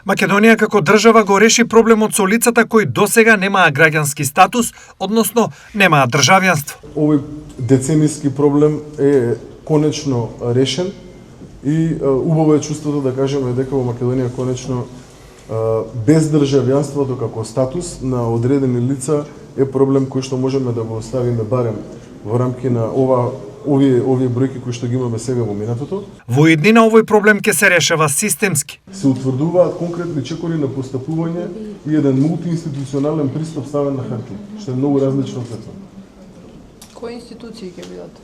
Македонија како држава го реши проблемот со лицата кои досега немаа граѓански статус, односно немаа државјанство. Овој деценијски проблем е конечно решен и убаво е чувството да кажеме дека во Македонија конечно без државјанството како статус на одредени лица е проблем кој што можеме да го оставиме барем во рамки на овие бројки кои што ги имаме сега во минатото. Во иднина овој проблем ќе се решава системски. Се утврдуваат конкретни чекори на постапување и еден мултиинституционален пристап ставен на хартија, што е многу различно од светот. Кои институции ќе бидат?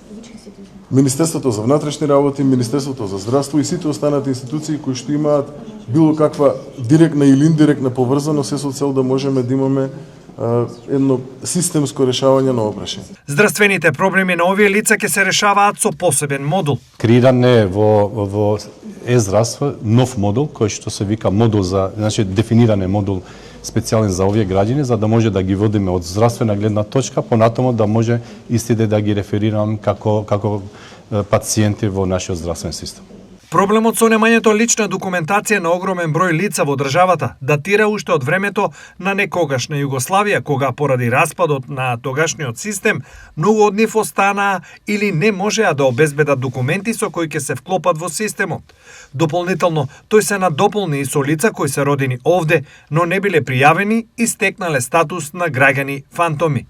Министерството за внатрешни работи, Министерството за здравство и сите останати институции кои што имаат било каква директна или индиректна поврзаност се со цел да можеме да имаме едно системско решавање на прашање. Здравствените проблеми на овие лица ќе се решаваат со посебен модул. Креиран е во е-здравство нов модул кој што се вика модул за, значи дефиниран е модул специјален за овие граѓани за да може да ги водиме од здравствена гледна точка, понатаму да може истите да ги реферирам како пациенти во нашиот здравствен систем. Проблемот со немањето лична документација на огромен број лица во државата датира уште од времето на некогашна Југославија, кога поради распадот на тогашниот систем, многу од нив останаа или не можеа да обезбедат документи со кои ќе се вклопат во системот. Дополнително, тој се надополни и со лица кои се родени овде, но не биле пријавени и стекнале статус на граѓани фантоми.